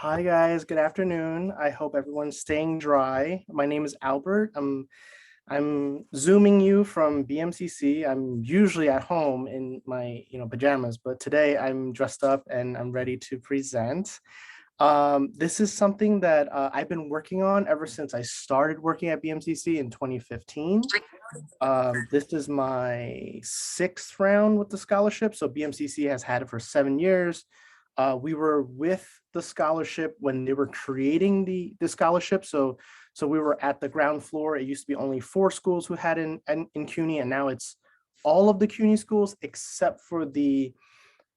Hi guys, good afternoon. I hope everyone's staying dry. My name is Albert. I'm zooming you from BMCC. I'm usually at home in my pajamas, but today I'm dressed up and I'm ready to present. This is something that I've been working on ever since I started working at BMCC in 2015. This is my sixth round with the scholarship. So BMCC has had it for 7 years. We were with the scholarship when they were creating the scholarship. So we were at the ground floor. It used to be only 4 schools who had in CUNY, and now it's all of the CUNY schools except for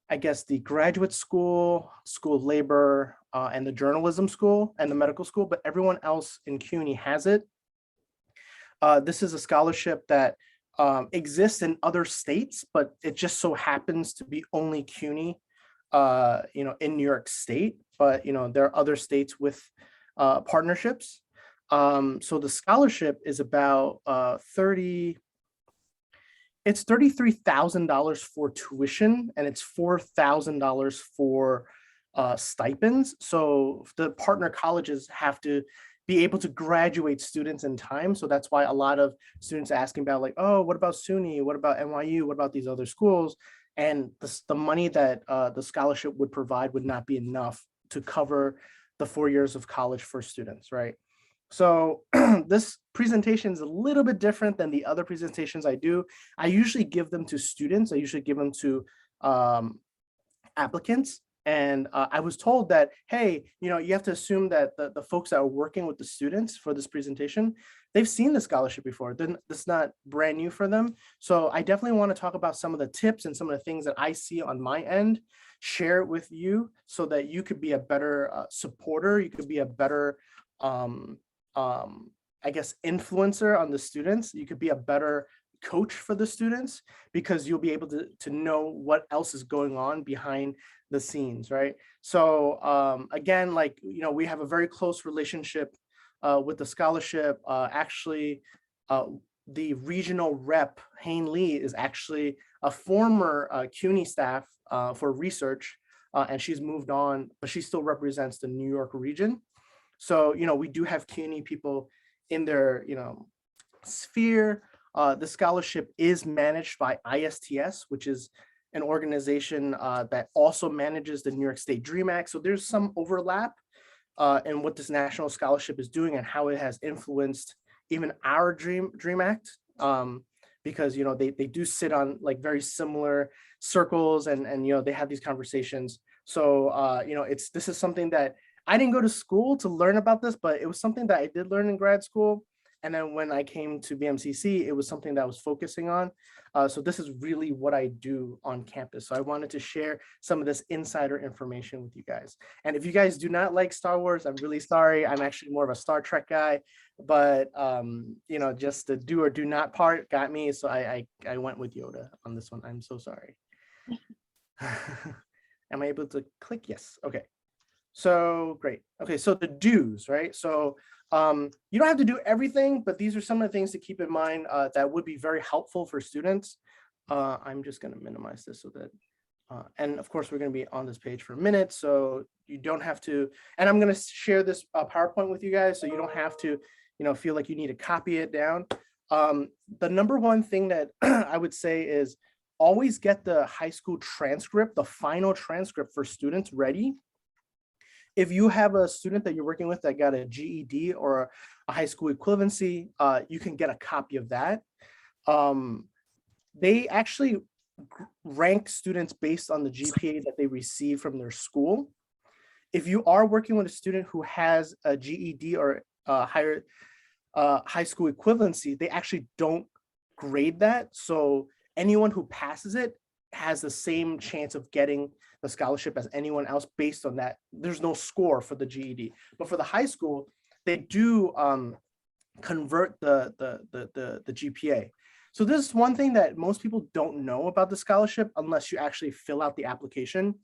I guess the graduate school, school of labor, and the journalism school and the medical school, but everyone else in CUNY has it. This is a scholarship that exists in other states, but it just so happens to be only CUNY, in New York State. But there are other states with partnerships. So the scholarship is about it's $33,000 for tuition, and it's $4,000 for stipends. So the partner colleges have to be able to graduate students in time. So that's why a lot of students asking about like, oh, what about SUNY? What about NYU? What about these other schools? And the money that the scholarship would provide would not be enough to cover the 4 years of college for students, right? So this presentation is a little bit different than the other presentations I do. I usually give them to students. I usually give them to applicants. And I was told that, hey, you have to assume that the folks that are working with the students for this presentation, they've seen the scholarship before. Then it's not brand new for them. So I definitely want to talk about some of the tips and some of the things that I see on my end, share it with you so that you could be a better supporter. You could be a better, I guess, influencer on the students. You could be a better coach for the students because you'll be able to know what else is going on behind the scenes, right? So again, like, we have a very close relationship with the scholarship. Actually, the regional rep, Hain Lee, is actually a former CUNY staff for research, and she's moved on, but she still represents the New York region. So, we do have CUNY people in their, sphere. The scholarship is managed by ISTS, which is an organization that also manages the New York State Dream Act. So there's some overlap in what this national scholarship is doing and how it has influenced even our Dream Act. Because they do sit on like very similar circles, and they have these conversations. So this is something that I didn't go to school to learn about this, but it was something that I did learn in grad school. And then when I came to BMCC, it was something that I was focusing on. So this is really what I do on campus. So I wanted to share some of this insider information with you guys. And if you guys do not like Star Wars, I'm really sorry. I'm actually more of a Star Trek guy, but just the do or do not part got me. So I went with Yoda on this one. I'm so sorry. Am I able to click? Yes. Okay. So great. Okay, so the do's, right? So you don't have to do everything, but these are some of the things to keep in mind that would be very helpful for students. I'm just going to minimize this so that, and of course, we're going to be on this page for a minute, so you don't have to, and I'm going to share this PowerPoint with you guys, so you don't have to, feel like you need to copy it down. The number one thing that I would say is always get the high school transcript, the final transcript for students ready. If you have a student that you're working with that got a GED or a high school equivalency, you can get a copy of that. They actually rank students based on the GPA that they receive from their school. If you are working with a student who has a GED or a higher high school equivalency, they actually don't grade that. So anyone who passes it has the same chance of getting the scholarship as anyone else based on that. There's no score for the GED, but for the high school, they do convert the GPA. So this is one thing that most people don't know about the scholarship unless you actually fill out the application,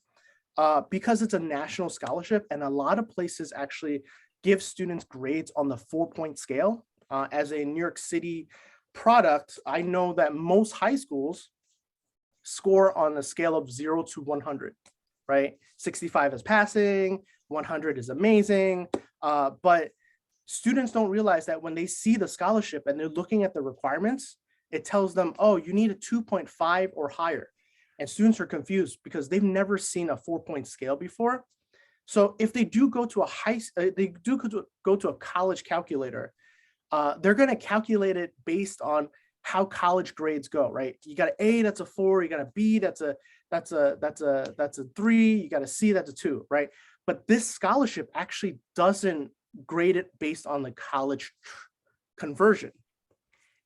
because it's a national scholarship, and a lot of places actually give students grades on the 4-point scale. As a New York City product, I know that most high schools score on a scale of 0 to 100. right? 65 is passing, 100 is amazing. But students don't realize that when they see the scholarship and they're looking at the requirements, it tells them, oh, you need a 2.5 or higher. And students are confused because they've never seen a 4-point scale before. So if they do go to go to a college calculator, they're going to calculate it based on how college grades go, right? You got an A, that's a 4. You got a B, that's a 3. You got a C, that's a 2, right? But this scholarship actually doesn't grade it based on the college conversion.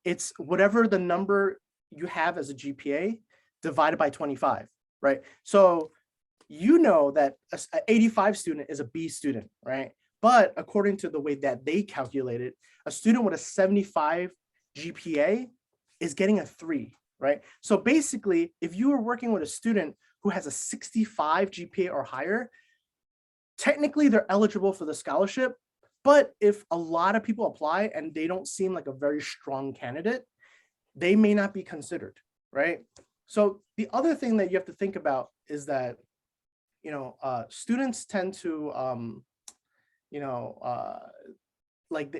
It's whatever the number you have as a GPA divided by 25, right? So you know that an 85 student is a B student, right? But according to the way that they calculate it, a student with a 75 GPA is getting a 3, right? So basically, if you are working with a student who has a 65 GPA or higher, technically they're eligible for the scholarship. But if a lot of people apply and they don't seem like a very strong candidate, they may not be considered, right? So the other thing that you have to think about is that, students tend to, like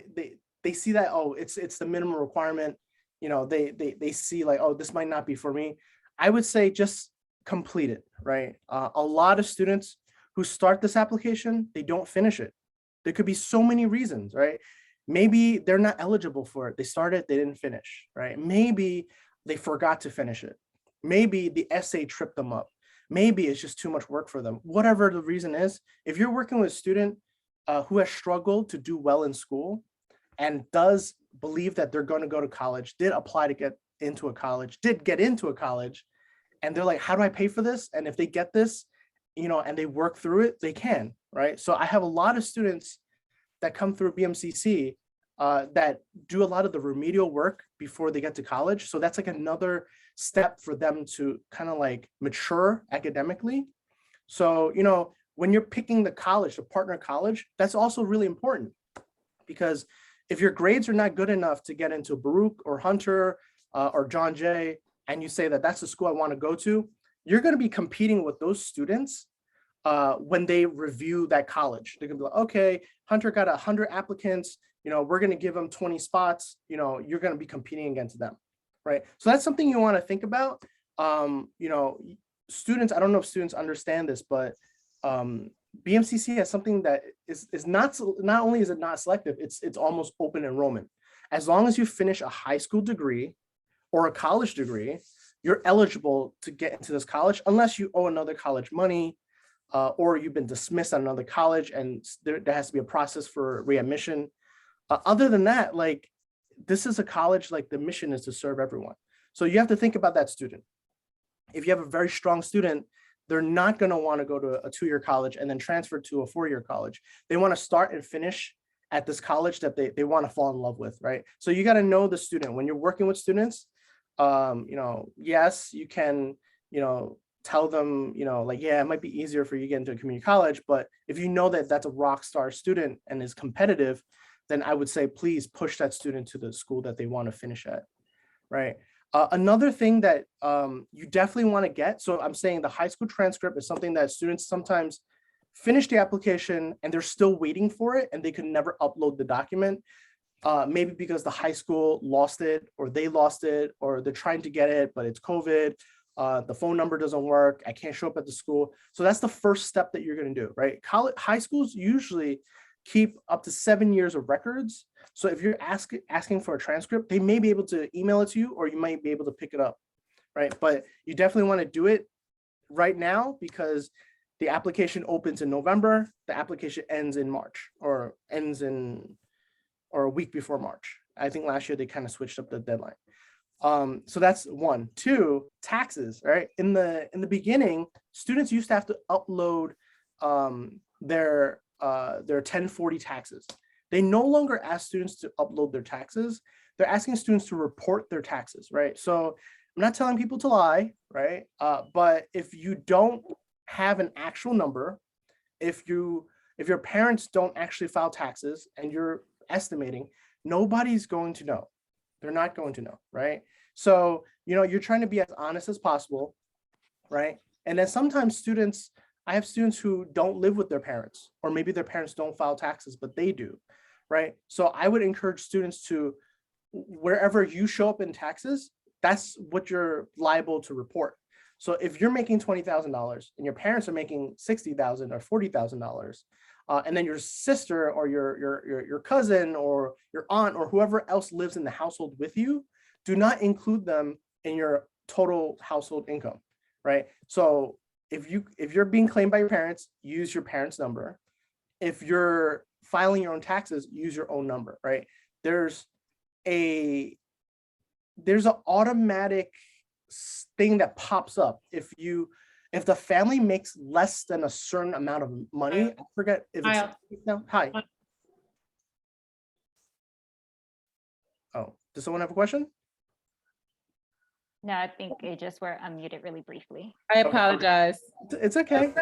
they see that, oh, it's the minimum requirement. They see like, oh, this might not be for me. I would say just complete it, right? A lot of students who start this application, they don't finish it. There could be so many reasons, right? Maybe they're not eligible for it. They started, they didn't finish, right? Maybe they forgot to finish it. Maybe the essay tripped them up. Maybe it's just too much work for them. Whatever the reason is, if you're working with a student who has struggled to do well in school and does believe that they're going to go to college, did apply to get into a college, did get into a college, and they're like, how do I pay for this? And if they get this, and they work through it, they can, right? So I have a lot of students that come through BMCC that do a lot of the remedial work before they get to college. So that's like another step for them to kind of like mature academically. So, when you're picking the college, the partner college, that's also really important, because if your grades are not good enough to get into Baruch or Hunter or John Jay, and you say that that's the school I want to go to, you're going to be competing with those students when they review that college. They're going to be like, okay, Hunter got 100 applicants, we're going to give them 20 spots, you're going to be competing against them, right? So that's something you want to think about. Students, I don't know if students understand this, but BMCC has something that is not only is it not selective, it's almost open enrollment. As long as you finish a high school degree or a college degree, you're eligible to get into this college unless you owe another college money or you've been dismissed at another college and there has to be a process for readmission. Other than that, like, this is a college, like the mission is to serve everyone. So you have to think about that student. If you have a very strong student, they're not going to want to go to a 2-year college and then transfer to a 4-year college. They want to start and finish at this college that they want to fall in love with, right? So you got to know the student. When you're working with students, yes, you can, tell them, like, yeah, it might be easier for you to get into a community college, but if you know that that's a rock star student and is competitive, then I would say, please push that student to the school that they want to finish at, right? Another thing that you definitely want to get, so I'm saying the high school transcript is something that students sometimes finish the application and they're still waiting for it and they can never upload the document. Maybe because the high school lost it or they lost it or they're trying to get it, but it's COVID, the phone number doesn't work, I can't show up at the school. So that's the first step that you're going to do, right? High schools usually keep up to 7 years of records. So if you're asking for a transcript, they may be able to email it to you or you might be able to pick it up, right? But you definitely want to do it right now because the application opens in November, the application ends in March or a week before March. I think last year they kind of switched up the deadline. So that's one. Two, taxes, right? In the beginning, students used to have to upload their 1040 taxes. They no longer ask students to upload their taxes. They're asking students to report their taxes, right? So I'm not telling people to lie, right? But if you don't have an actual number, if your parents don't actually file taxes and you're estimating, nobody's going to know. They're not going to know, right? So, you're trying to be as honest as possible, right? And then sometimes students I have students who don't live with their parents, or maybe their parents don't file taxes, but they do, right? So I would encourage students to, wherever you show up in taxes, that's what you're liable to report. So if you're making $20,000 and your parents are making $60,000 or $40,000, and then your sister or your cousin or your aunt or whoever else lives in the household with you, do not include them in your total household income, right? So if you're being claimed by your parents, use your parents' number. If you're filing your own taxes, use your own number, right? There's a there's an automatic thing that pops up if the family makes less than a certain amount of money. I forget if it's no. Hi. Oh, does someone have a question? No, I think it just were unmuted really briefly. I apologize. It's okay.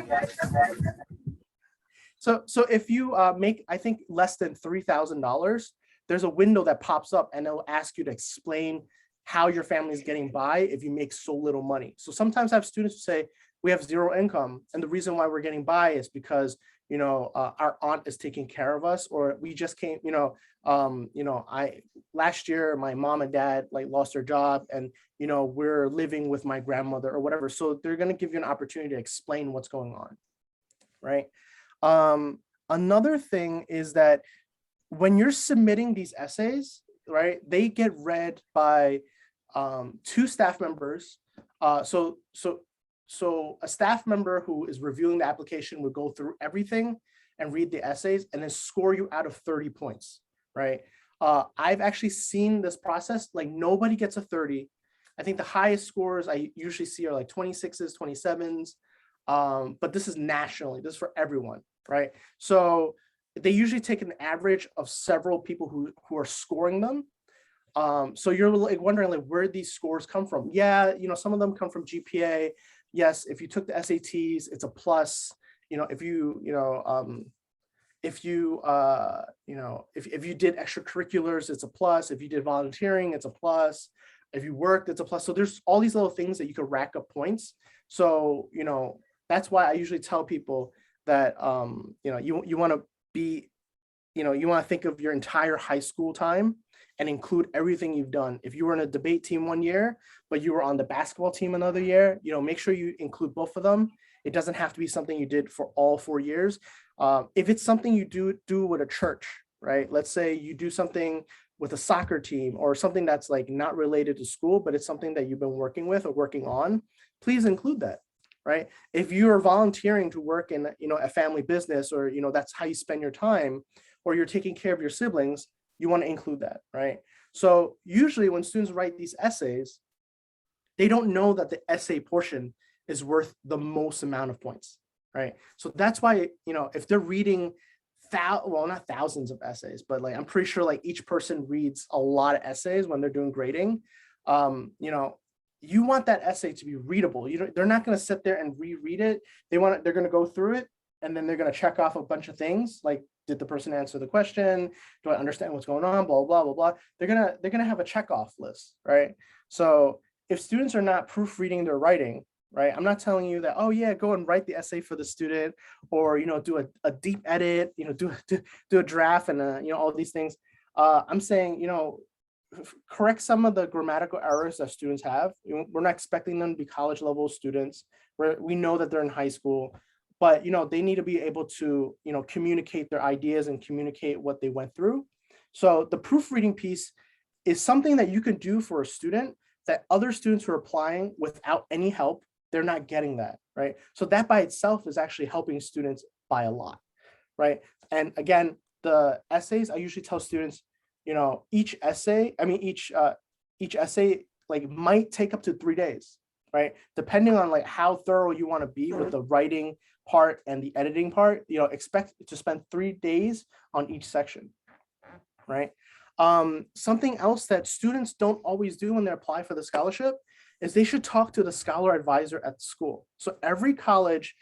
So if you make, I think, less than $3,000, there's a window that pops up and it'll ask you to explain how your family is getting by if you make so little money. So sometimes I have students who say, we have zero income, and the reason why we're getting by is because, you know, our aunt is taking care of us, or we just came, last year my mom and dad like lost their job, and we're living with my grandmother or whatever. So they're going to give you an opportunity to explain what's going on, right? Another thing is that when you're submitting these essays, right, they get read by 2 staff members. So a staff member who is reviewing the application would go through everything and read the essays and then score you out of 30 points, right? I've actually seen this process, like nobody gets a 30. I think the highest scores I usually see are like 26s, 27s, but this is nationally, this is for everyone, right? So they usually take an average of several people who are scoring them. So you're like wondering like where these scores come from. Yeah, some of them come from GPA. Yes, if you took the SATs, it's a plus. If you did extracurriculars, it's a plus. If you did volunteering, it's a plus. If you worked, it's a plus. So there's all these little things that you could rack up points. So that's why I usually tell people that you want to be, you want to think of your entire high school time and include everything you've done. If you were in a debate team one year, but you were on the basketball team another year, make sure you include both of them. It doesn't have to be something you did for all 4 years. If it's something you do with a church, right? Let's say you do something with a soccer team or something that's like not related to school, but it's something that you've been working with or working on, please include that, right? If you are volunteering to work in, a family business, or, that's how you spend your time, or you're taking care of your siblings, you want to include that, right? So usually when students write these essays, they don't know that the essay portion is worth the most amount of points, right? So that's why, if they're reading, not thousands of essays, but like, I'm pretty sure like each person reads a lot of essays when they're doing grading. You want that essay to be readable. They're not going to sit there and reread it. They're going to go through it, and then they're going to check off a bunch of things like, did the person answer the question? Do I understand what's going on? Blah, blah, blah, blah. They're gonna have a checkoff list, right? So if students are not proofreading their writing, right? I'm not telling you that, oh yeah, go and write the essay for the student, or do a deep edit, do a draft and all these things. I'm saying, correct some of the grammatical errors that students have. We're not expecting them to be college level students. We know that they're in high school, but they need to be able to communicate their ideas and communicate what they went through. So the proofreading piece is something that you can do for a student that other students who are applying without any help, they're not getting that, right? So that by itself is actually helping students by a lot, right? And again, the essays, I usually tell students, each essay like might take up to 3 days, right? Depending on like how thorough you want to be with the writing part and the editing part, expect to spend 3 days on each section, right? Something else that students don't always do when they apply for the scholarship is they should talk to the scholar advisor at the school. So every college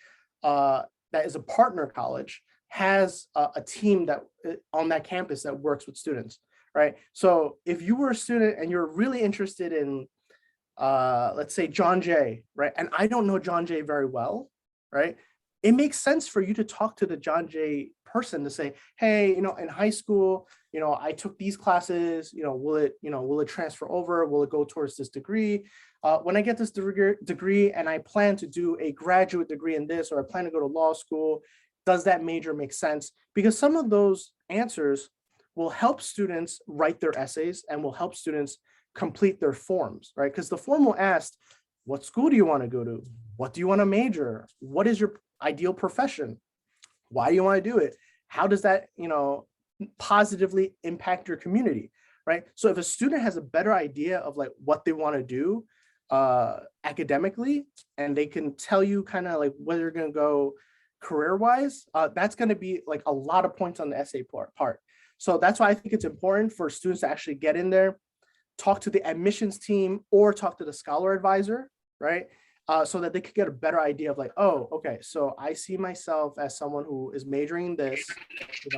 that is a partner college has a team that on that campus that works with students, right? So if you were a student and you're really interested in, let's say John Jay, right? And I don't know John Jay very well, right? it makes sense for you to talk to the John Jay person to say, hey, in high school, I took these classes, will it transfer over? Will it go towards this degree? When I get this degree and I plan to do a graduate degree in this, or I plan to go to law school, does that major make sense? Because some of those answers will help students write their essays and will help students complete their forms, right? Because the form will ask, what school do you want to go to? What do you want to major? What is your ideal profession? Why do you want to do it? How does that, positively impact your community, right? So if a student has a better idea of like what they want to do academically, and they can tell you kind of like where they're going to go career-wise, that's going to be like a lot of points on the essay part. So that's why I think it's important for students to actually get in there, talk to the admissions team or talk to the scholar advisor, right? So that they could get a better idea of like, oh, okay, so I see myself as someone who is majoring in this,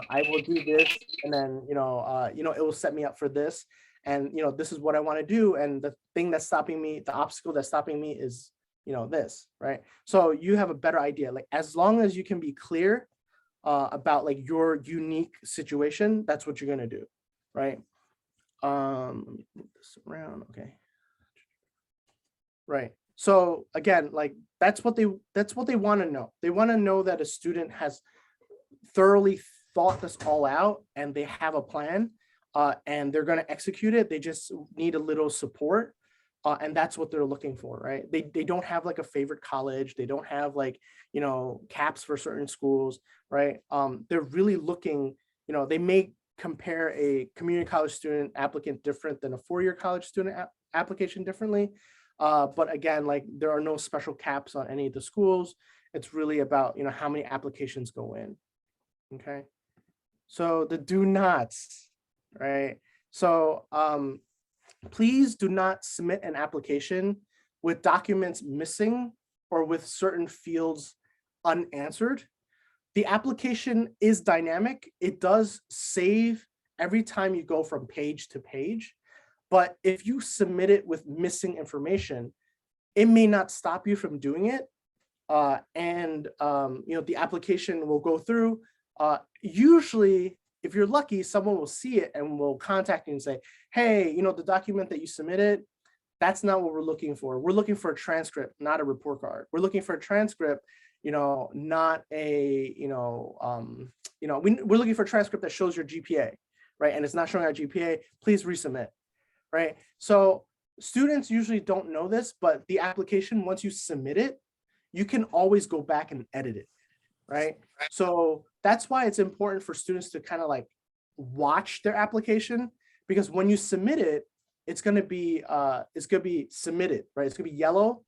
I will do this, and then, it will set me up for this. And, this is what I want to do. And the thing that's stopping me, the obstacle that's stopping me is, this, right? So you have a better idea, like as long as you can be clear about like your unique situation, that's what you're going to do, right? Let me move this around. Okay. Right. So again, like that's what they want to know. They want to know that a student has thoroughly thought this all out and they have a plan and they're going to execute it. They just need a little support. And that's what they're looking for, right? They don't have like a favorite college. They don't have like, caps for certain schools, right? They're really looking, they may compare a community college student applicant different than a four-year college student application differently. But again, like there are no special caps on any of the schools. It's really about, how many applications go in. Okay. So the do nots, right? So please do not submit an application with documents missing or with certain fields unanswered. The application is dynamic. It does save every time you go from page to page. But if you submit it with missing information, it may not stop you from doing it. The application will go through. Usually, if you're lucky, someone will see it and will contact you and say, hey, the document that you submitted, that's not what we're looking for. We're looking for a transcript, not a report card. We're looking for a transcript, not a, we're looking for a transcript that shows your GPA, right? And it's not showing our GPA, please resubmit, right? So students usually don't know this, but the application, once you submit it, you can always go back and edit it, right? So that's why it's important for students to kind of like watch their application, because when you submit it, it's going to be submitted, right? It's going to be yellow,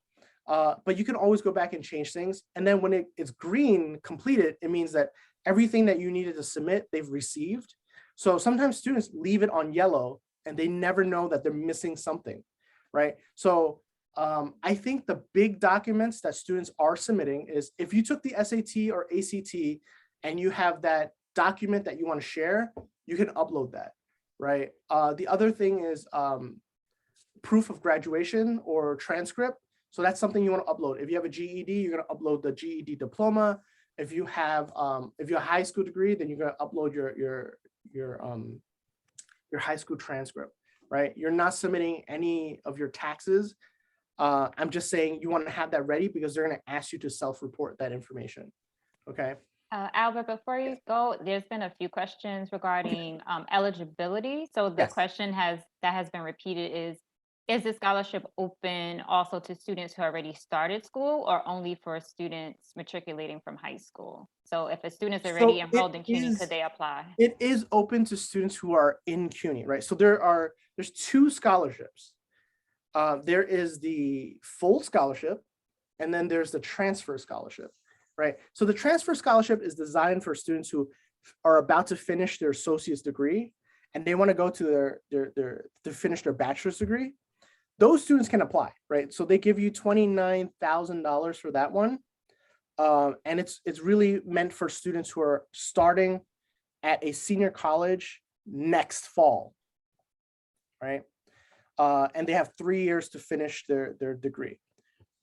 but you can always go back and change things. And then when it's green completed, it means that everything that you needed to submit, they've received. So sometimes students leave it on yellow and they never know that they're missing something, right? So I think the big documents that students are submitting is if you took the SAT or ACT and you have that document that you want to share, you can upload that, right? The other thing is proof of graduation or transcript. So that's something you want to upload. If you have a GED, you're going to upload the GED diploma. If you have a high school degree, then you're going to upload your high school transcript, right? You're not submitting any of your taxes. I'm just saying you want to have that ready because they're going to ask you to self-report that information. Okay. Albert, before you go, there's been a few questions regarding eligibility. So the question that has been repeated is the scholarship open also to students who already started school or only for students matriculating from high school? So if a student's already enrolled in CUNY, could they apply? It is open to students who are in CUNY, right? So there's two scholarships. There is the full scholarship, and then there's the transfer scholarship, right? So the transfer scholarship is designed for students who are about to finish their associate's degree, and they want to go to to finish their bachelor's degree. Those students can apply, right? So they give you $29,000 for that one, and it's really meant for students who are starting at a senior college next fall, right? And they have 3 years to finish their degree.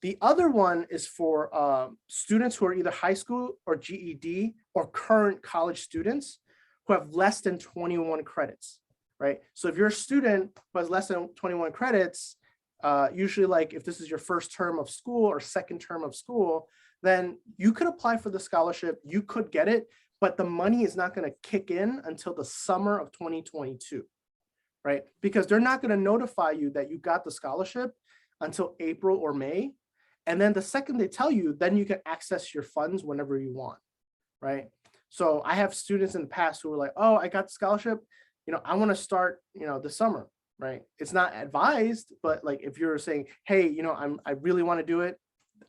The other one is for students who are either high school or GED or current college students who have less than 21 credits, right? So if you're a student who has less than 21 credits, usually like if this is your first term of school or second term of school, then you could apply for the scholarship, you could get it, but the money is not going to kick in until the summer of 2022, right? Because they're not going to notify you that you got the scholarship until April or May. And then the second they tell you, then you can access your funds whenever you want, right? So I have students in the past who were like, oh, I got the scholarship, I want to start, this summer, right? It's not advised, but like if you're saying, hey, I really want to do it,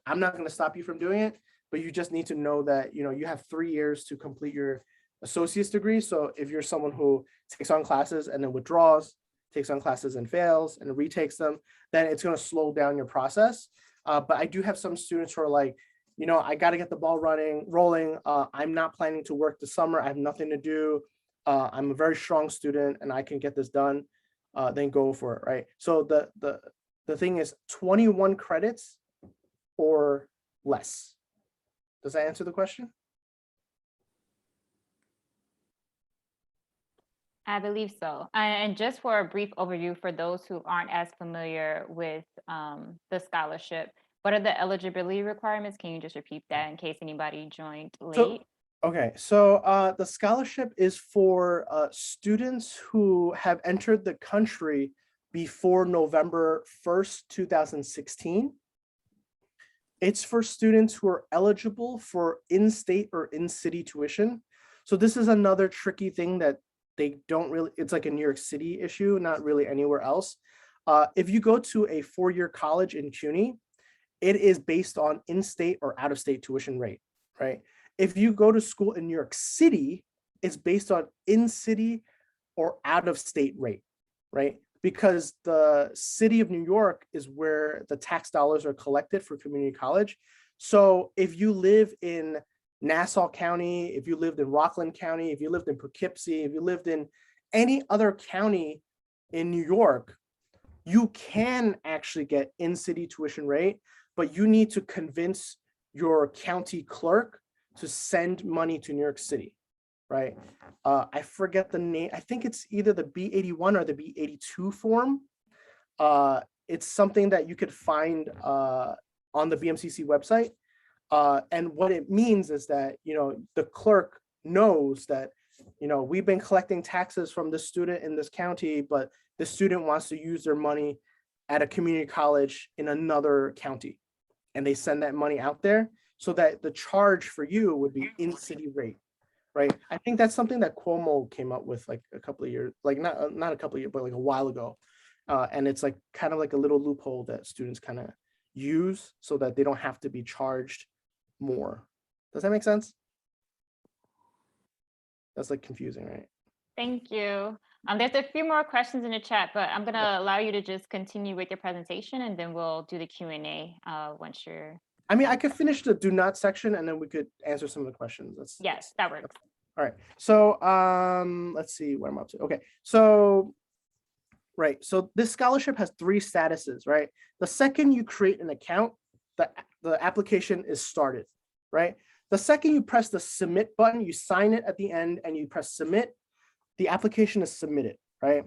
I'm not going to stop you from doing it, but you just need to know that, you have 3 years to complete your associate's degree. So if you're someone who takes on classes and then withdraws, takes on classes and fails and retakes them, then it's going to slow down your process. But I do have some students who are like, I got to get the ball rolling. I'm not planning to work this summer. I have nothing to do. I'm a very strong student and I can get this done. Then go for it, right? So the thing is 21 credits or less. Does that answer the question? I believe so. And just for a brief overview for those who aren't as familiar with the scholarship, what are the eligibility requirements? Can you just repeat that in case anybody joined late? So the scholarship is for students who have entered the country before November 1st, 2016. It's for students who are eligible for in-state or in-city tuition. So this is another tricky thing that they don't really, it's like a New York City issue, not really anywhere else. If you go to a 4-year college in CUNY, it is based on in-state or out-of-state tuition rate, right? If you go to school in New York City, it's based on in-city or out-of-state rate, right? Because the city of New York is where the tax dollars are collected for community college. So if you live in Nassau County, if you lived in Rockland County, if you lived in Poughkeepsie, if you lived in any other county in New York, you can actually get in-city tuition rate, but you need to convince your county clerk to send money to New York City, right? I forget the name. I think it's either the B81 or the B82 form. It's something that you could find on the BMCC website. And what it means is that, the clerk knows that, we've been collecting taxes from the student in this county, but the student wants to use their money at a community college in another county. And they send that money out there so that the charge for you would be in-city rate, right? I think that's something that Cuomo came up with like a couple of years, like not a couple of years, but like a while ago. And it's like kind of like a little loophole that students kind of use so that they don't have to be charged more. Does that make sense? That's like confusing, right? Thank you. There's a few more questions in the chat, but I'm going to allow you to just continue with your presentation and then we'll do the Q&A once you're. I mean, I could finish the do not section and then we could answer some of the questions. Yes, that works. All right. So let's see what I'm up to. Okay. So, right. So this scholarship has 3 statuses, right? The second you create an account, the application is started, right? The second you press the submit button, you sign it at the end and you press submit, the application is submitted, right?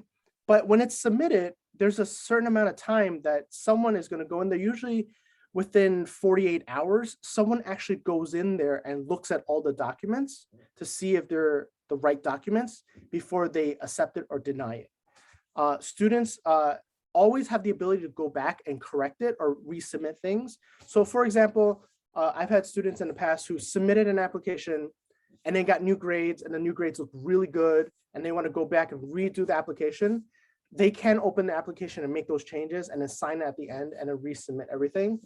But when it's submitted, there's a certain amount of time that someone is going to go in there. Usually within 48 hours, someone actually goes in there and looks at all the documents to see if they're the right documents before they accept it or deny it. Students always have the ability to go back and correct it or resubmit things. So for example, I've had students in the past who submitted an application and then got new grades and the new grades look really good and they want to go back and redo the application. They can open the application and make those changes and then sign it at the end and then resubmit everything.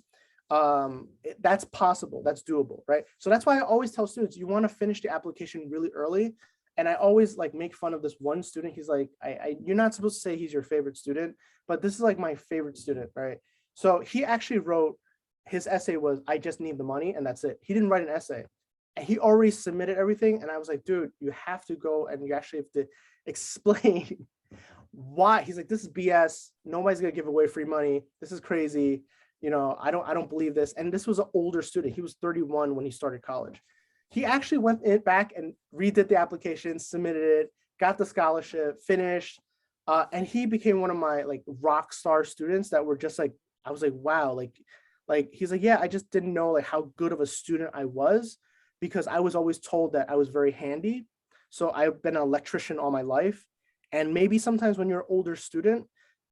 That's possible, that's doable, right? So that's why I always tell students, you want to finish the application really early. And I always like make fun of this one student. He's like, you're not supposed to say he's your favorite student, but this is like my favorite student, right? So he actually wrote, his essay was, I just need the money and that's it. He didn't write an essay. And he already submitted everything. And I was like, dude, you have to go and you actually have to explain why. He's like, this is BS. Nobody's gonna give away free money. This is crazy. I don't believe this. And this was an older student. He was 31 when he started college. He actually went back and redid the application, submitted it, got the scholarship, finished. And he became one of my like rock star students that were just like, I was like, wow, like he's like, yeah, I just didn't know like how good of a student I was because I was always told that I was very handy. So I've been an electrician all my life. And maybe sometimes when you're an older student,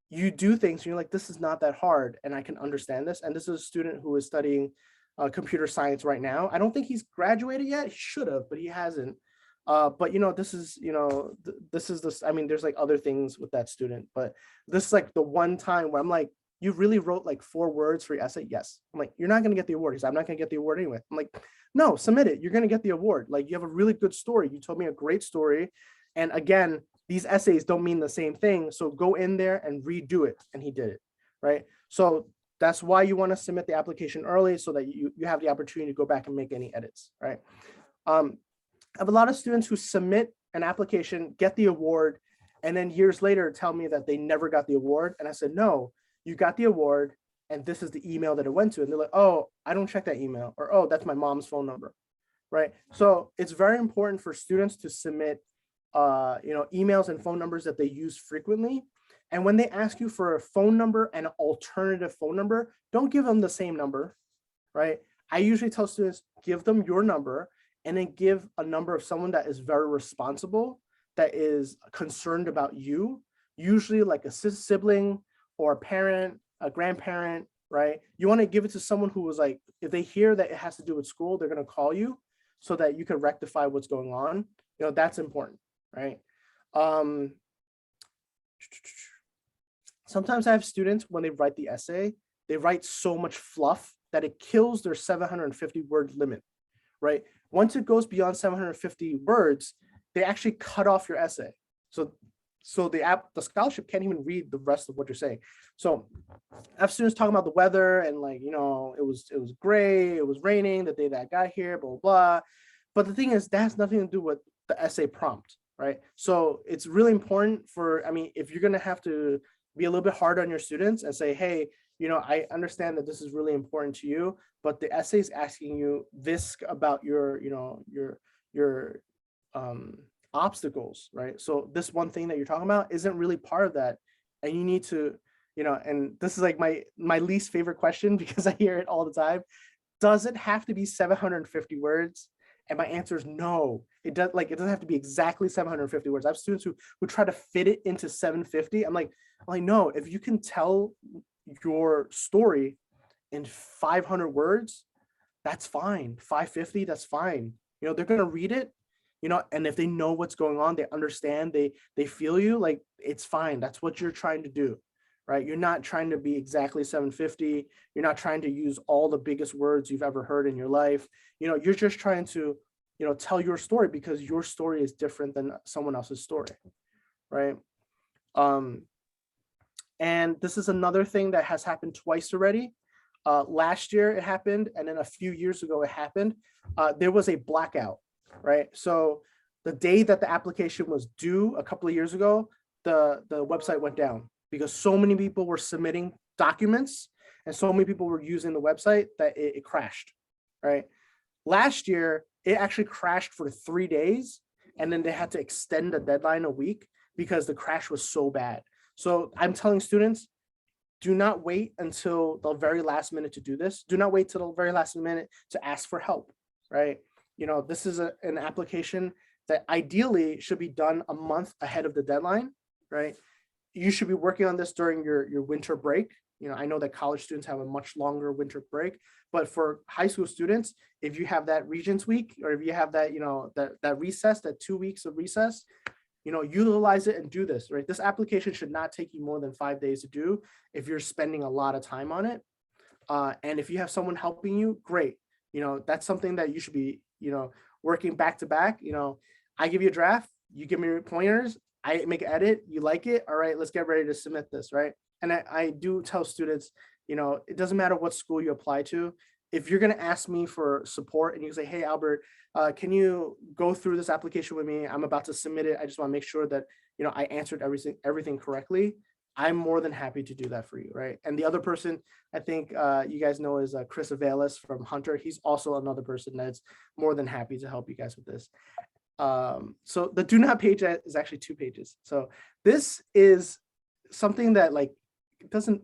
you do things and you're like, this is not that hard and I can understand this. And this is a student who is studying computer science right now. I don't think he's graduated yet. He should have, but he hasn't. But this is, this is this, I mean, there's like other things with that student, but this is like the one time where I'm like, you really wrote like 4 words for your essay? Yes. I'm like, you're not going to get the award. He's like, I'm not going to get the award anyway. I'm like, no, submit it. You're going to get the award. Like you have a really good story. You told me a great story. And again, these essays don't mean the same thing. So go in there and redo it. And he did it. Right. So that's why you want to submit the application early so that you have the opportunity to go back and make any edits. Right. I have a lot of students who submit an application, get the award, and then years later tell me that they never got the award. And I said, no, you got the award and this is the email that it went to. And they're like, oh, I don't check that email, or, oh, that's my mom's phone number. Right. So it's very important for students to submit emails and phone numbers that they use frequently. And when they ask you for a phone number and an alternative phone number, don't give them the same number, right? I usually tell students, give them your number and then give a number of someone that is very responsible, that is concerned about you, usually like a sibling or a parent, a grandparent, right? You want to give it to someone who was like, if they hear that it has to do with school, they're going to call you so that you can rectify what's going on. That's important, right? Sometimes I have students, when they write the essay, they write so much fluff that it kills their 750 word limit, right? Once it goes beyond 750 words, they actually cut off your essay. So the scholarship can't even read the rest of what you're saying. So I have students talking about the weather and like, it was gray, it was raining the day that I got here, blah, blah, blah. But the thing is, that has nothing to do with the essay prompt, right? So it's really important if you're gonna have to be a little bit hard on your students and say, hey, I understand that this is really important to you, but the essay is asking you this about your obstacles, right? So this one thing that you're talking about isn't really part of that. And you need to, and this is like my least favorite question because I hear it all the time. Does it have to be 750 words? And my answer is no. It doesn't have to be exactly 750 words. I have students who try to fit it into 750. I'm like, no, if you can tell your story in 500 words, that's fine. 550, that's fine. They're going to read it, and if they know what's going on, they understand, they feel you, like it's fine. That's what you're trying to do, right? You're not trying to be exactly 750. You're not trying to use all the biggest words you've ever heard in your life. You're just trying to, tell your story because your story is different than someone else's story, right? And this is another thing that has happened twice already. Last year it happened, and then a few years ago it happened. There was a blackout, right? So the day that the application was due a couple of years ago, the website went down because so many people were submitting documents and so many people were using the website that it crashed, right? Last year, it actually crashed for 3 days, and then they had to extend the deadline a week because the crash was so bad. So I'm telling students, do not wait until the very last minute to do this. Do not wait till the very last minute to ask for help, right? This is an application that ideally should be done a month ahead of the deadline, right? You should be working on this during your winter break. I know that college students have a much longer winter break, but for high school students, if you have that Regents Week, or if you have that, that recess, that 2 weeks of recess, utilize it and do this, right? This application should not take you more than 5 days to do if you're spending a lot of time on it. And if you have someone helping you, great. That's something that you should be, working back to back. I give you a draft, you give me pointers, I make an edit, you like it, all right, let's get ready to submit this, right? And I do tell students, it doesn't matter what school you apply to. If you're going to ask me for support and you say, hey, Albert, can you go through this application with me? I'm about to submit it. I just want to make sure that, I answered everything correctly. I'm more than happy to do that for you, right? And the other person I think you guys know is Chris Avalis from Hunter. He's also another person that's more than happy to help you guys with this. So the do not page is actually 2 pages. So this is something that like it doesn't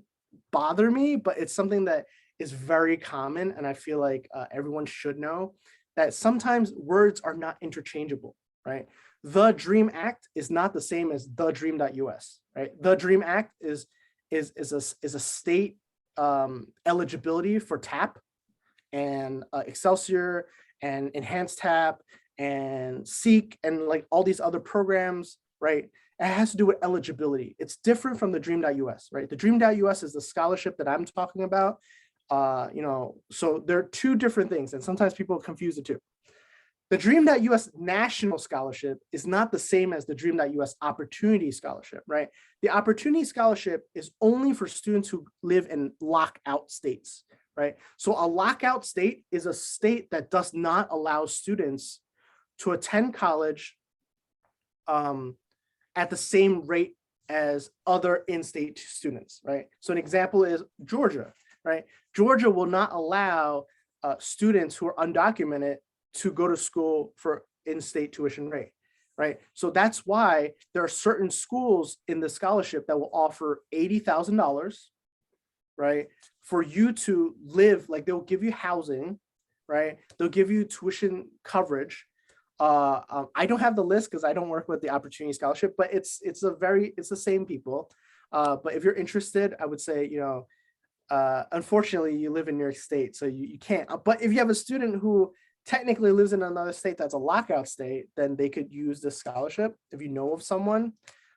bother me, but it's something that is very common, and I feel like everyone should know that sometimes words are not interchangeable, right? The Dream Act is not the same as the Dream.us, right? The Dream Act is a state eligibility for TAP and Excelsior and Enhanced TAP and Seek and like all these other programs, right? It has to do with eligibility. It's different from the Dream.us, right? The Dream.us is the scholarship that I'm talking about. So there are 2 different things, and sometimes people confuse the 2. The Dream.us National Scholarship is not the same as the Dream.us Opportunity Scholarship, right? The Opportunity Scholarship is only for students who live in lockout states, right? So a lockout state is a state that does not allow students to attend college at the same rate as other in-state students, right? So an example is Georgia, right? Georgia will not allow students who are undocumented to go to school for in-state tuition rate, right? So that's why there are certain schools in the scholarship that will offer $80,000, right? For you to live, like they'll give you housing, right? They'll give you tuition coverage. I don't have the list because I don't work with the Opportunity Scholarship, but it's the same people. But if you're interested, I would say, unfortunately you live in New York State, so you can't. But if you have a student who technically lives in another state that's a lockout state, then they could use this scholarship if you know of someone.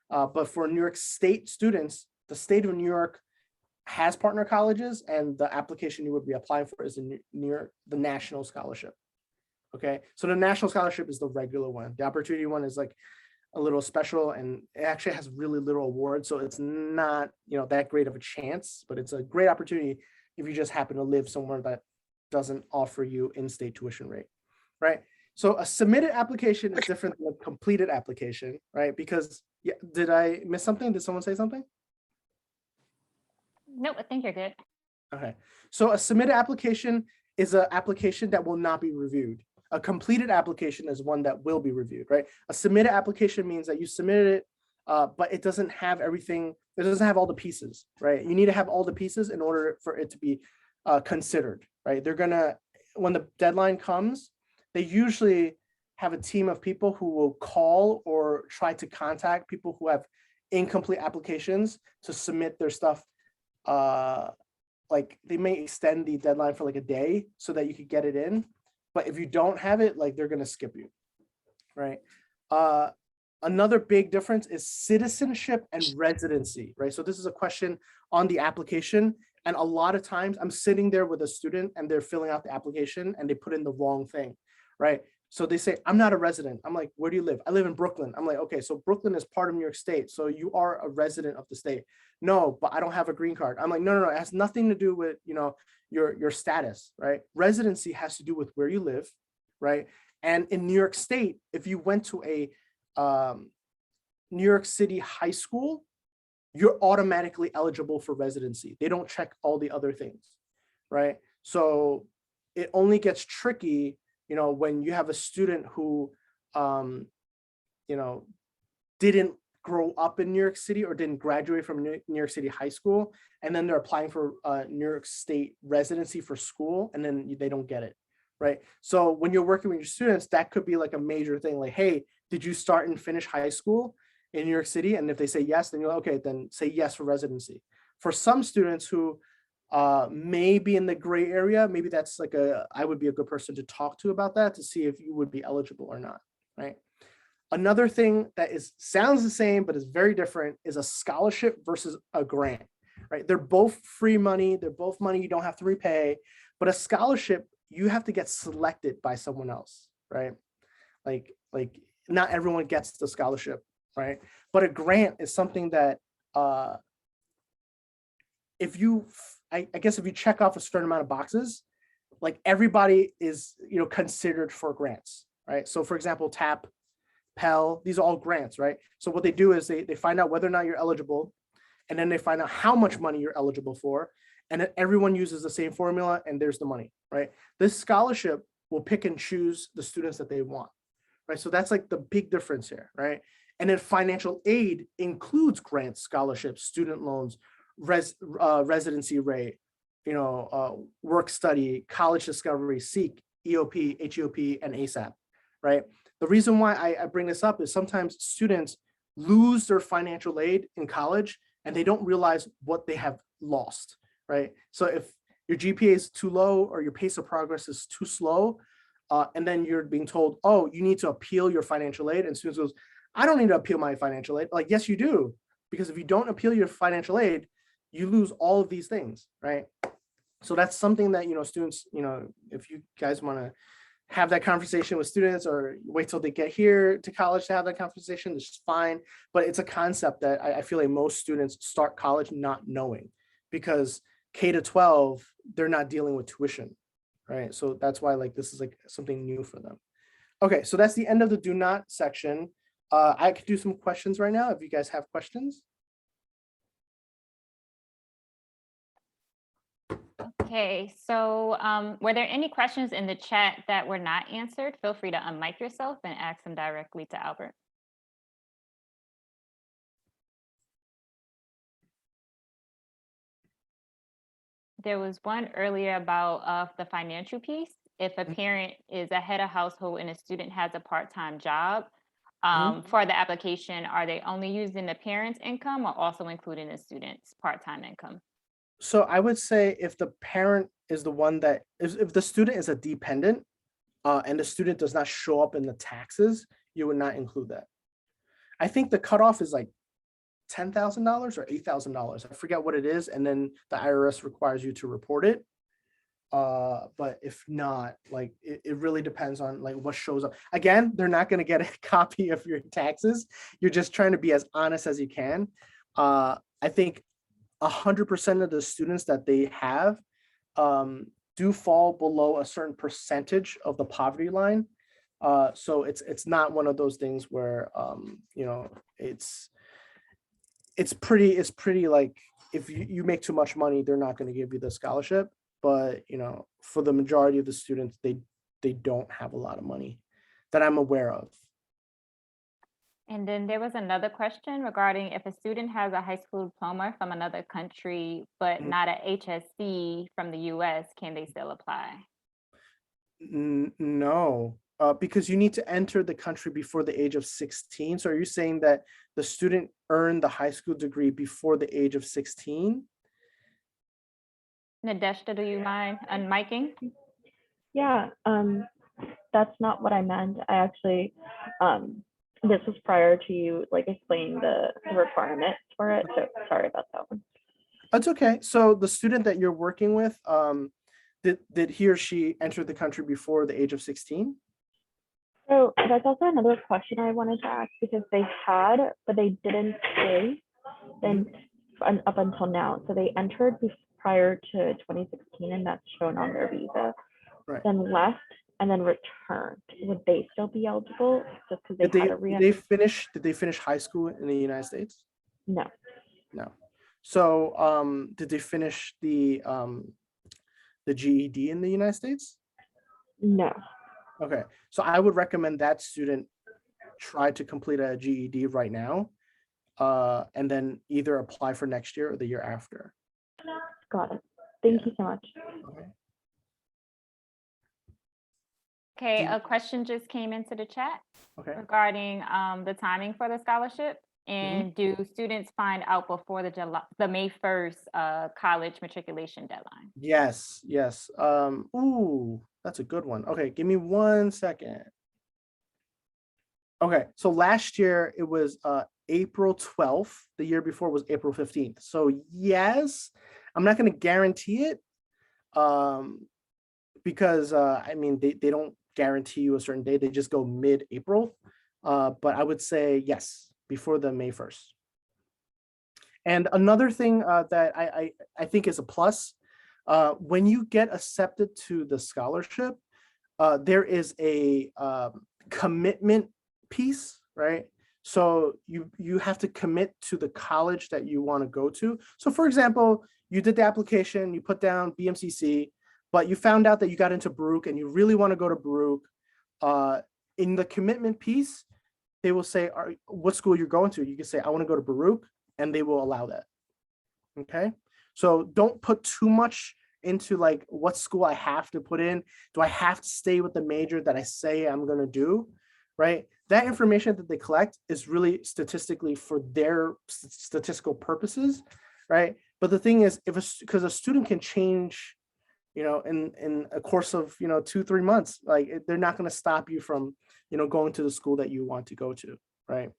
But for New York State students, the state of New York has partner colleges, and the application you would be applying for is the National Scholarship. Okay, so the National Scholarship is the regular one. The Opportunity one is like a little special, and it actually has really little awards, so it's not that great of a chance, but it's a great opportunity if you just happen to live somewhere that doesn't offer you in-state tuition rate, right? So a submitted application is different than a completed application, right? Because did I miss something? Did someone say something? Nope, I think you're good. Okay, so a submitted application is an application that will not be reviewed. A completed application is one that will be reviewed, right? A submitted application means that you submitted it, but it doesn't have everything. It doesn't have all the pieces, right? You need to have all the pieces in order for it to be considered, right? They're gonna, when the deadline comes, they usually have a team of people who will call or try to contact people who have incomplete applications to submit their stuff. Like they may extend the deadline for like a day so that you could get it in. But if you don't have it, like they're gonna skip you, right? Another big difference is citizenship and residency, right? So this is a question on the application. And a lot of times I'm sitting there with a student and they're filling out the application and they put in the wrong thing, right? So they say, I'm not a resident. I'm like, where do you live? I live in Brooklyn. I'm like, okay, so Brooklyn is part of New York State. So you are a resident of the state. No, but I don't have a green card. I'm like, no, it has nothing to do with, your status, right? Residency has to do with where you live, right? And in New York State, if you went to a New York City high school, you're automatically eligible for residency. They don't check all the other things, right? So it only gets tricky, when you have a student who, didn't grow up in New York City or didn't graduate from New York City high school, and then they're applying for New York State residency for school, and then they don't get it, right? So when you're working with your students, that could be like a major thing, like, hey, did you start and finish high school in New York City? And if they say yes, then you're like, okay, then say yes for residency. For some students who may be in the gray area, maybe that's like I would be a good person to talk to about that, to see if you would be eligible or not, right? Another thing that sounds the same, but is very different, is a scholarship versus a grant, right? They're both free money. They're both money you don't have to repay, but a scholarship, you have to get selected by someone else, right? Like not everyone gets the scholarship, right? But a grant is something that I guess if you check off a certain amount of boxes, like everybody is, considered for grants, right? So for example, TAP, Pell, these are all grants, right? So what they do is they find out whether or not you're eligible, and then they find out how much money you're eligible for, and then everyone uses the same formula, and there's the money, right? This scholarship will pick and choose the students that they want, right? So that's like the big difference here, right? And then financial aid includes grants, scholarships, student loans, residency rate, work study, college discovery, SEEK, EOP, HEOP, and ASAP, right? The reason why I bring this up is sometimes students lose their financial aid in college and they don't realize what they have lost, right? So if your GPA is too low or your pace of progress is too slow, and then you're being told, oh, you need to appeal your financial aid, and students goes, I don't need to appeal my financial aid. Like, yes, you do, because if you don't appeal your financial aid, you lose all of these things, right? So that's something that, students, if you guys want to have that conversation with students or wait till they get here to college to have that conversation, this is fine. But it's a concept that I feel like most students start college not knowing, because K to 12, they're not dealing with tuition, right? So that's why like this is like something new for them. Okay, so that's the end of the do not section. I could do some questions right now if you guys have questions. Okay, so were there any questions in the chat that were not answered? Feel free to unmic yourself and ask them directly to Albert. There was one earlier about the financial piece. If a parent is a head of household and a student has a part-time job, for the application, are they only using the parent's income or also including the student's part-time income? So I would say if the parent is the one that, if the student is a dependent and the student does not show up in the taxes, you would not include that. I think the cutoff is like $10,000 or $8,000. I forget what it is. And then the IRS requires you to report it. But if not, like it really depends on like what shows up. Again, they're not going to get a copy of your taxes. You're just trying to be as honest as you can. I think 100% of the students that they have do fall below a certain percentage of the poverty line. So it's not one of those things where it's pretty like if you make too much money, they're not going to give you the scholarship. But for the majority of the students, they don't have a lot of money that I'm aware of. And then there was another question regarding if a student has a high school diploma from another country, but not a HSC from the US, can they still apply? No, because you need to enter the country before the age of 16. So are you saying that the student earned the high school degree before the age of 16? Nadeshda, do you mind unmiking? Yeah, that's not what I meant. I actually, this was prior to you like explaining the requirements for it. So sorry about that one. That's okay. So the student that you're working with, did he or she enter the country before the age of 16? So that's also another question I wanted to ask, because they had, but they didn't stay then up until now. So they entered prior to 2016, and that's shown on their visa. Right. Then left and then returned. Would they still be eligible just because they had a Did they finish high school in the United States? No. No. So did they finish the GED in the United States? No. Okay, so I would recommend that student try to complete a GED right now, and then either apply for next year or the year after. Got it. Thank you so much. Okay. Okay, a question just came into the chat regarding the timing for the scholarship. And do students find out before the May 1st college matriculation deadline? Yes. Ooh, that's a good one. Okay, give me 1 second. Okay, so last year it was April 12th. The year before was April 15th. So yes, I'm not going to guarantee it because I mean, they don't guarantee you a certain day. They just go mid-April. But I would say yes, before the May 1st. And another thing that I think is a plus, when you get accepted to the scholarship, there is a commitment piece, right? So you have to commit to the college that you want to go to. So for example, you did the application, you put down BMCC, but you found out that you got into Baruch and you really want to go to Baruch. In the commitment piece, they will say, what school you're going to. You can say, I want to go to Baruch, and they will allow that. Okay. So don't put too much into like what school I have to put in. Do I have to stay with the major that I say I'm going to do? Right. That information that they collect is really statistically for their statistical purposes. Right. But the thing is, because a student can change, in a course of, 2-3 months, like they're not going to stop you from, going to the school that you want to go to. Right.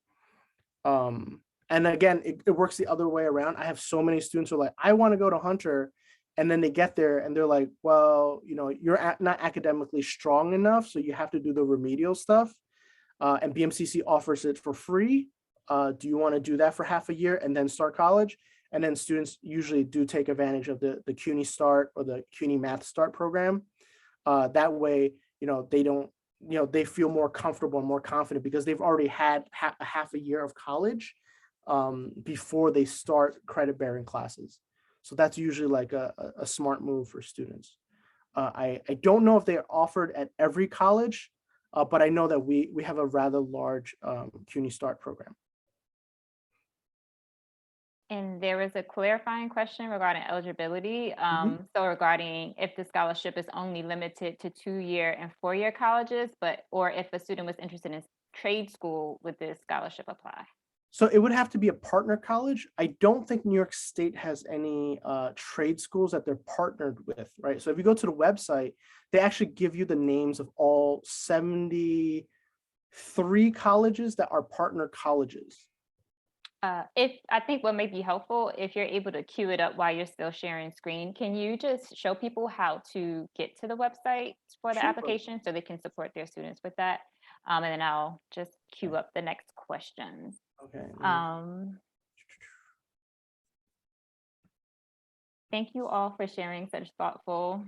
And again, it works the other way around. I have so many students who are like, I want to go to Hunter. And then they get there and they're like, well, you're not academically strong enough. So you have to do the remedial stuff. And BMCC offers it for free. Do you want to do that for half a year and then start college? And then students usually do take advantage of the CUNY Start or the CUNY Math Start program. That way, they don't, they feel more comfortable and more confident because they've already had half a year of college before they start credit bearing classes. So that's usually like a smart move for students. I don't know if they're offered at every college, but I know that we have a rather large CUNY Start program. And there was a clarifying question regarding eligibility. So regarding if the scholarship is only limited to 2-year and 4-year colleges, or if a student was interested in trade school, would this scholarship apply? So it would have to be a partner college. I don't think New York State has any trade schools that they're partnered with, right? So if you go to the website, they actually give you the names of all 73 colleges that are partner colleges. If I think what may be helpful, if you're able to queue it up while you're still sharing screen, can you just show people how to get to the website for the Sure. application so they can support their students with that? And then I'll just queue up the next questions. Okay. Thank you all for sharing such thoughtful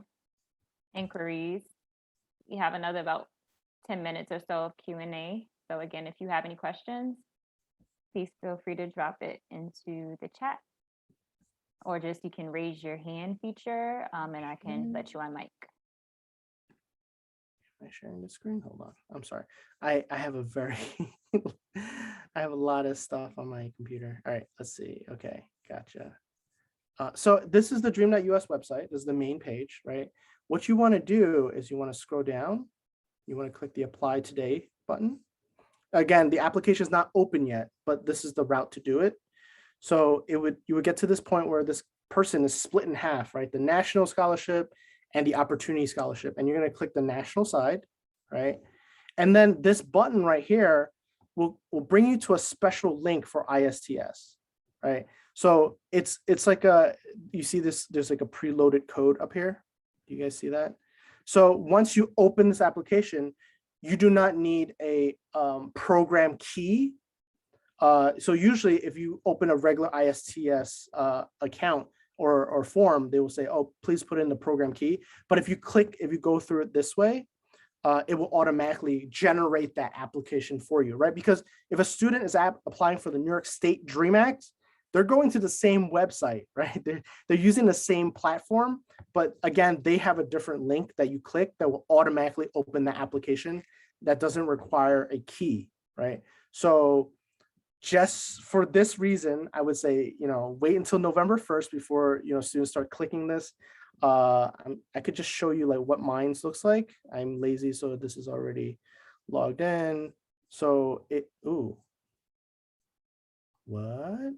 inquiries. We have another about 10 minutes or so of Q&A. So again, if you have any questions, please feel free to drop it into the chat, or just you can raise your hand feature and I can let you on mic. Am I sharing the screen? Hold on. I'm sorry. I have a very, I have a lot of stuff on my computer. All right, let's see. Okay, gotcha. So this is the dream.us website. This is the main page, right? What you want to do is you want to scroll down. You want to click the apply today button. Again, the application is not open yet, but this is the route to do it. So you would get to this point where this person is split in half, right? The national scholarship and the opportunity scholarship. And you're going to click the national side, right? And then this button right here will bring you to a special link for ISTS, right? So it's like you see this, there's like a preloaded code up here. Do you guys see that? So once you open this application, you do not need a program key. So usually if you open a regular ISTS account or form, they will say, oh, please put in the program key. But if you go through it this way, it will automatically generate that application for you, right? Because if a student is applying for the New York State DREAM Act, they're going to the same website, right? They're using the same platform, but again, they have a different link that you click that will automatically open the application that doesn't require a key, right? So just for this reason, I would say, wait until November 1st before, students start clicking this. I could just show you like what mine looks like. I'm lazy, so this is already logged in. So what?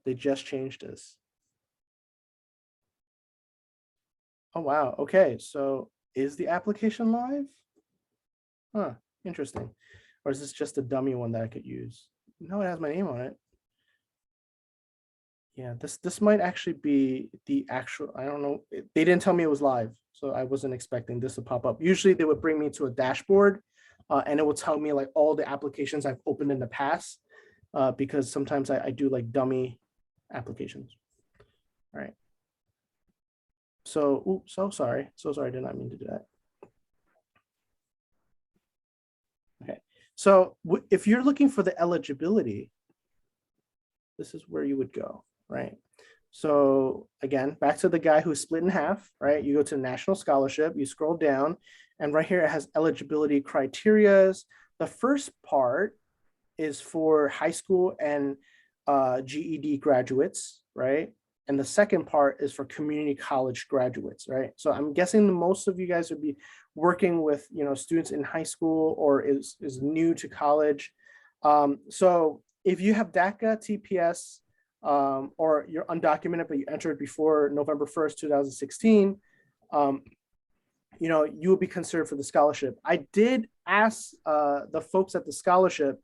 They just changed this. Oh, wow. Okay. So is the application live? Huh, interesting. Or is this just a dummy one that I could use? No, it has my name on it. Yeah, this might actually be the actual, I don't know. They didn't tell me it was live, so I wasn't expecting this to pop up. Usually they would bring me to a dashboard and it will tell me like all the applications I've opened in the past because sometimes I do like dummy applications. All right. So, so sorry. So sorry, I did not mean to do that. Okay. So if you're looking for the eligibility, this is where you would go, right? So again, back to the guy who's split in half, right? You go to National Scholarship, you scroll down, and right here it has eligibility criterias. The first part is for high school and GED graduates, right? And the second part is for community college graduates, right? So I'm guessing the most of you guys would be working with, students in high school or is new to college. So if you have DACA, TPS, or you're undocumented, but you entered before November 1st, 2016, you will be considered for the scholarship. I did ask the folks at the scholarship,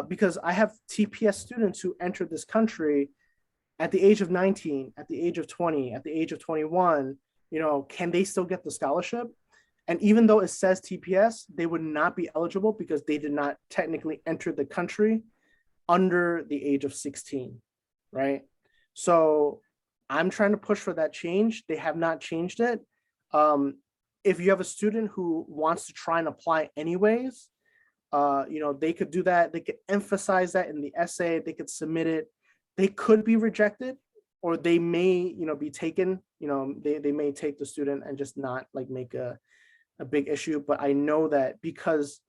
because I have TPS students who entered this country at the age of 19, at the age of 20, at the age of 21, can they still get the scholarship? And even though it says TPS, they would not be eligible because they did not technically enter the country under the age of 16, right? So I'm trying to push for that change. They have not changed it. If you have a student who wants to try and apply anyways, they could do that. They could emphasize that in the essay. They could submit it. They could be rejected, or they may, be taken. They may take the student and just not like make a big issue. But I know that because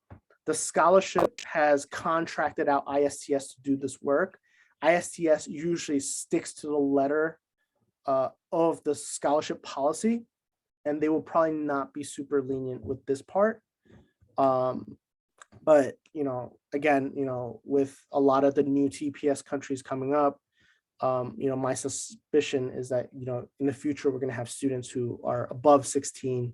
the scholarship has contracted out ISTS to do this work, ISTS usually sticks to the letter of the scholarship policy, and they will probably not be super lenient with this part. But, again, with a lot of the new TPS countries coming up, my suspicion is that, in the future, we're going to have students who are above 16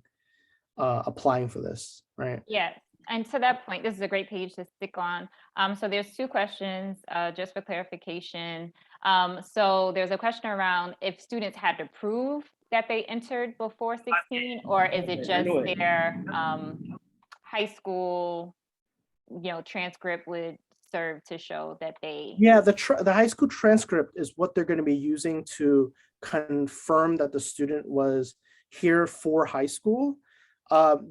applying for this, right? Yeah. And to that point, this is a great page to stick on. So there's two questions, just for clarification. So there's a question around if students had to prove that they entered before 16, or is it just their high school, transcript would serve to show that they. Yeah, the high school transcript is what they're going to be using to confirm that the student was here for high school.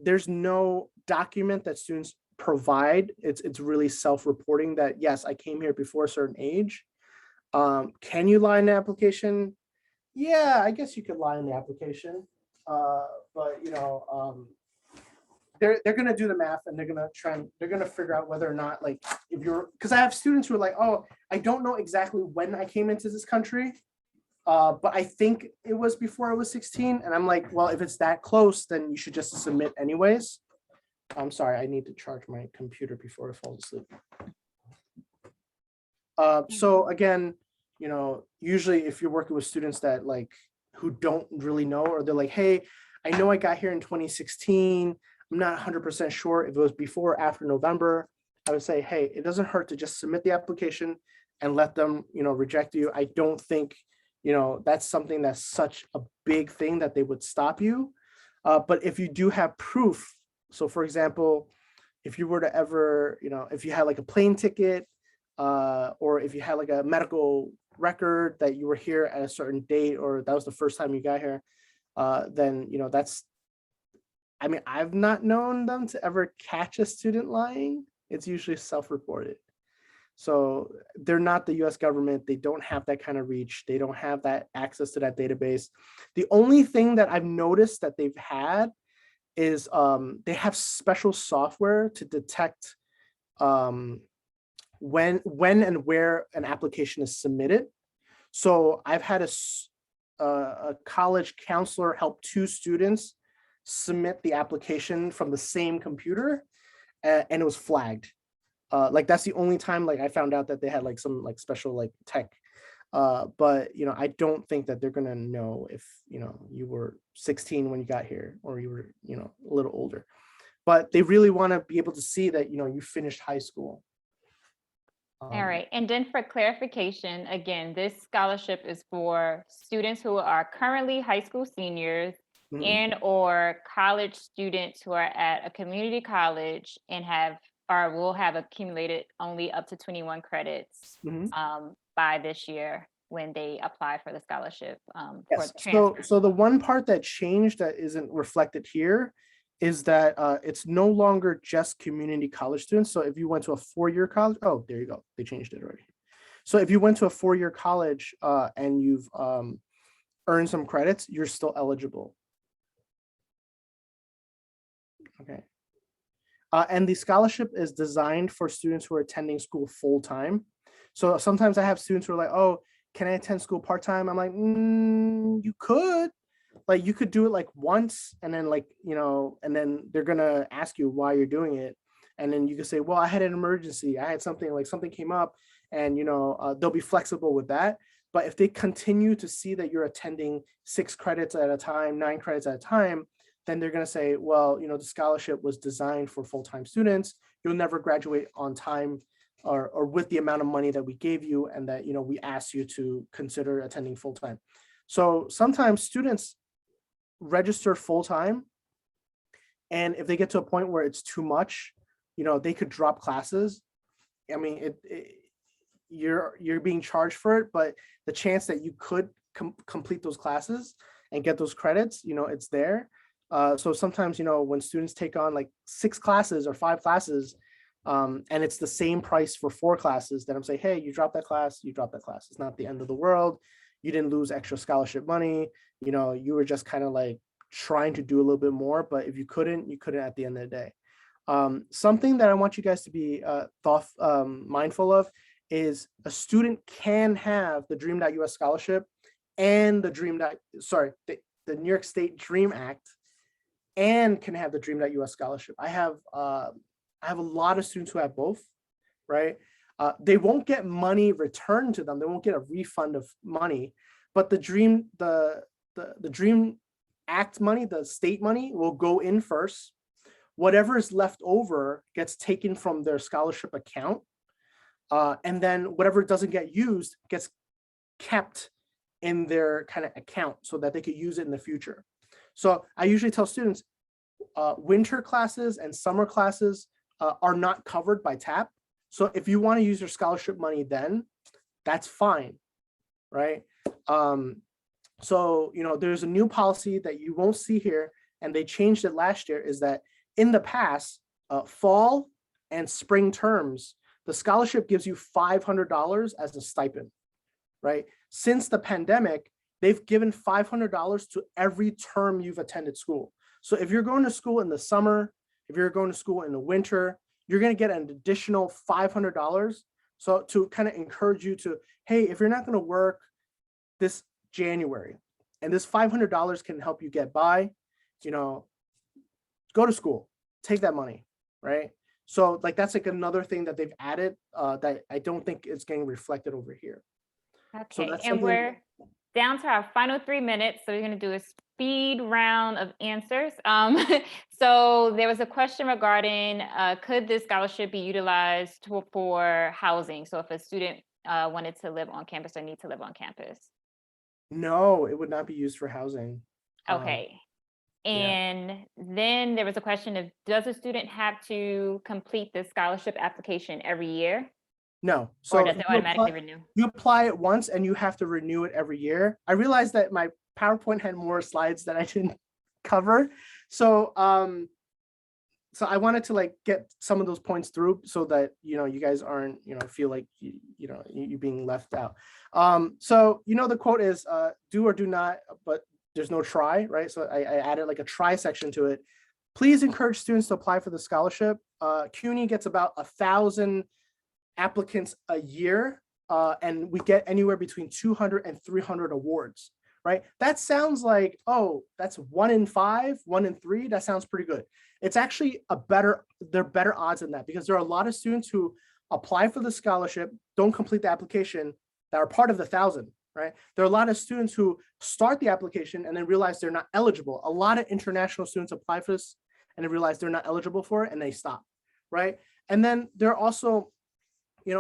There's no document that students provide. It's really self-reporting that, yes, I came here before a certain age. Can you lie in the application? Yeah, I guess you could lie in the application. But they're gonna do the math, and they're gonna figure out whether or not, like, if you're, because I have students who are like, oh, I don't know exactly when I came into this country, but I think it was before I was 16. And I'm like, well, if it's that close, then you should just submit anyways. I'm sorry, I need to charge my computer before it falls asleep. So again, usually if you're working with students that who don't really know, or they're like, hey, I know I got here in 2016. I'm not 100% sure if it was before or after November. I would say, hey, it doesn't hurt to just submit the application and let them, reject you. I don't think, that's something that's such a big thing that they would stop you. But if you do have proof, so for example, if you were to ever, if you had like a plane ticket, or if you had like a medical record that you were here at a certain date, or that was the first time you got here, then, I've not known them to ever catch a student lying. It's usually self-reported. So they're not the US government. They don't have that kind of reach. They don't have that access to that database. The only thing that I've noticed that they've had is they have special software to detect when and where an application is submitted. So I've had a college counselor help two students submit the application from the same computer, and it was flagged. That's the only time I found out that they had some special tech. But I don't think that they're gonna know if you were 16 when you got here, or you were a little older. But they really want to be able to see that you finished high school. All right. And then for clarification, again, this scholarship is for students who are currently high school seniors, and or college students who are at a community college and will have accumulated only up to 21 credits by this year when they apply for the scholarship. Yes. So the one part that changed that isn't reflected here is that it's no longer just community college students. So if you went to a 4-year college, oh, there you go. They changed it already. So if you went to a 4-year college and you've earned some credits, you're still eligible. Okay. And the scholarship is designed for students who are attending school full time. So sometimes I have students who are like, oh, can I attend school part time? I'm like, you could. Like you could do it like once and then like, and then they're gonna ask you why you're doing it. And then you can say, well, I had an emergency. I had something came up and, they'll be flexible with that. But if they continue to see that you're attending 6 credits at a time, 9 credits at a time, then they're gonna say, well, the scholarship was designed for full-time students. You'll never graduate on time or with the amount of money that we gave you and that, we asked you to consider attending full-time. So sometimes students register full-time, and if they get to a point where it's too much, they could drop classes. I mean, you're being charged for it, but the chance that you could complete those classes and get those credits, it's there. So sometimes, when students take on like 6 classes or 5 classes, and it's the same price for 4 classes, then I'm saying, hey, you dropped that class, you dropped that class. It's not the end of the world. You didn't lose extra scholarship money. You were just kind of like trying to do a little bit more, but if you couldn't at the end of the day. Something that I want you guys to be mindful of is a student can have the Dream.US scholarship and the the New York State Dream Act, and can have the Dream.US scholarship. I have a lot of students who have both, right? They won't get money returned to them. They won't get a refund of money, but the Dream Act money, the state money, will go in first. Whatever is left over gets taken from their scholarship account. And then whatever doesn't get used gets kept in their kind of account so that they could use it in the future. So I usually tell students, winter classes and summer classes are not covered by TAP. So if you want to use your scholarship money then, that's fine, right? So, there's a new policy that you won't see here, and they changed it last year, is that in the past, fall and spring terms, the scholarship gives you $500 as a stipend, right? Since the pandemic, they've given $500 to every term you've attended school. So if you're going to school in the summer, if you're going to school in the winter, you're going to get an additional $500. So to kind of encourage you to, hey, if you're not going to work this January, and this $500 can help you get by, go to school, take that money, right? So like that's like another thing that they've added that I don't think is getting reflected over here. Okay, so and we're down to our final 3 minutes, so we're going to do a speed round of answers. So there was a question regarding could this scholarship be utilized for housing? So if a student wanted to live on campus or need to live on campus. No, it would not be used for housing. Okay. And then there was a question of, does a student have to complete the scholarship application every year? No. So or does it automatically renew? You apply it once and you have to renew it every year. I realized that my PowerPoint had more slides that I didn't cover. So so I wanted to like get some of those points through so that, you guys aren't, feel like, you're being left out. So, the quote is do or do not, but there's no try, right? So I added like a try section to it. Please encourage students to apply for the scholarship. CUNY gets about 1,000 applicants a year, and we get anywhere between 200 and 300 awards, right? That sounds like, oh, that's 1 in 5, 1 in 3. That sounds pretty good. It's actually there are better odds than that, because there are a lot of students who apply for the scholarship, don't complete the application, that are part of the 1,000, right? There are a lot of students who start the application and then realize they're not eligible. A lot of international students apply for this and they realize they're not eligible for it and they stop, right? And then there are also,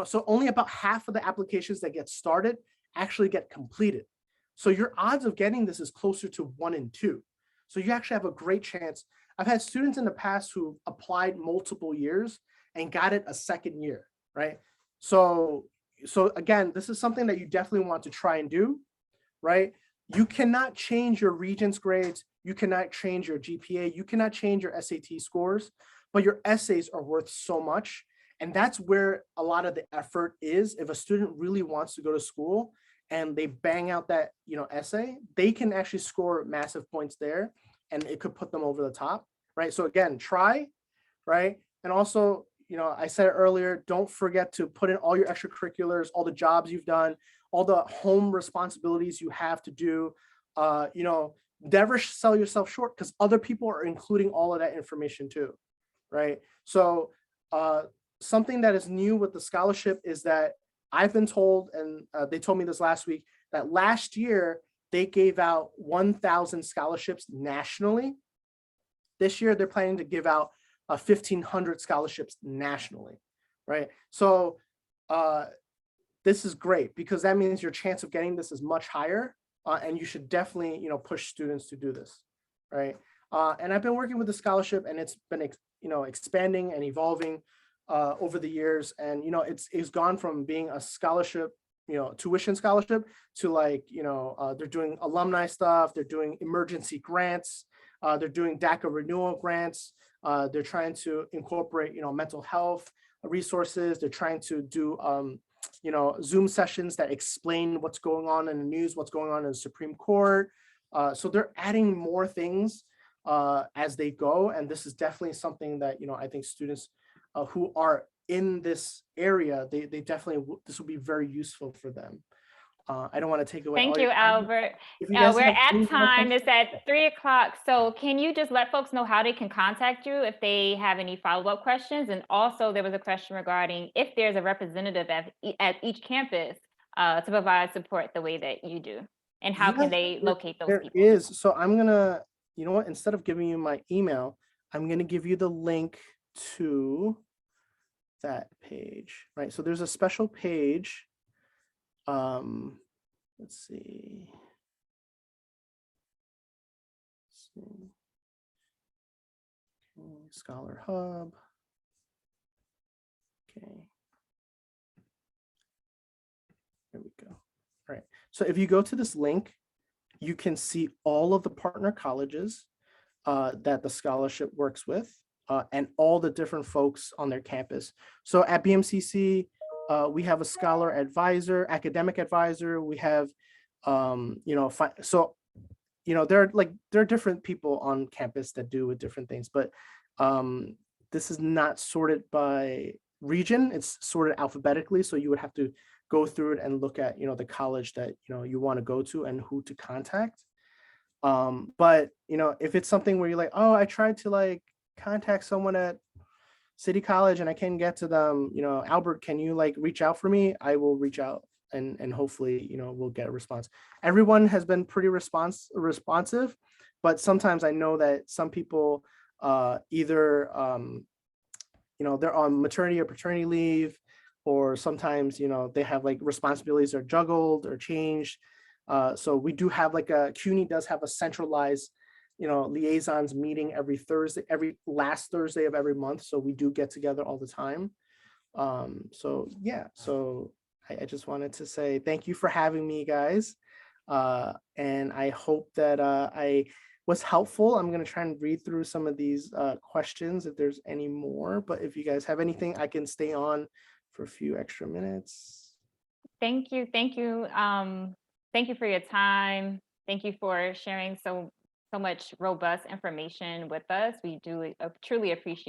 so only about half of the applications that get started actually get completed. So your odds of getting this is closer to 1 in 2. So you actually have a great chance. I've had students in the past who applied multiple years and got it a second year, right? So again, this is something that you definitely want to try and do, right? You cannot change your Regents grades. you cannot change your GPA, you cannot change your SAT scores, but your essays are worth so much. And that's where a lot of the effort is. If a student really wants to go to school and they bang out that, essay, they can actually score massive points there, and it could put them over the top, right? So again, try, right? And also, I said it earlier, don't forget to put in all your extracurriculars, all the jobs you've done, all the home responsibilities you have to do. Never sell yourself short, because other people are including all of that information too, right? So something that is new with the scholarship is that I've been told, and they told me this last week, that last year they gave out 1,000 scholarships nationally. This year they're planning to give out 1,500 scholarships nationally, right? So this is great, because that means your chance of getting this is much higher, and you should definitely, push students to do this, right? And I've been working with the scholarship, and it's been, expanding and evolving over the years. And, it's gone from being a scholarship, tuition scholarship, to they're doing alumni stuff, they're doing emergency grants, they're doing DACA renewal grants, they're trying to incorporate, mental health resources, they're trying to do, Zoom sessions that explain what's going on in the news, what's going on in the Supreme Court. So they're adding more things as they go. And this is definitely something that, I think students who are in this area, they definitely, this will be very useful for them. I don't want to take away. Thank all you, your time. Albert. If you guys We're have any at more time. questions- It's at 3:00. So can you just let folks know how they can contact you if they have any follow-up questions? And also, there was a question regarding if there's a representative at each campus to provide support the way that you do, and how can Yes, they locate those there people? is. So I'm gonna, you know what, instead of giving you my email, I'm gonna give you the link to that page, right? So there's a special page. Let's see. Okay, Scholar Hub. Okay. There we go. All right. So if you go to this link, you can see all of the partner colleges that the scholarship works with, and all the different folks on their campus. So at BMCC, we have a scholar advisor, academic advisor. We have, there are different people on campus that do with different things, but this is not sorted by region. It's sorted alphabetically. So you would have to go through it and look at, the college that, you want to go to and who to contact. But, if it's something where you're like, oh, I tried to contact someone at City College and I can't get to them, Albert, can you reach out for me? I will reach out, and hopefully, we'll get a response. Everyone has been pretty responsive, but sometimes I know that some people either, they're on maternity or paternity leave, or sometimes, they have responsibilities are juggled or changed. So we do have CUNY does have a centralized, liaisons meeting every last Thursday of every month. So we do get together all the time. So yeah, so I just wanted to say thank you for having me, guys. And I hope that I was helpful. I'm going to try and read through some of these questions if there's any more, but if you guys have anything, I can stay on for a few extra minutes. Thank you. Thank you. Thank you for your time. Thank you for sharing so much robust information with us. We do truly appreciate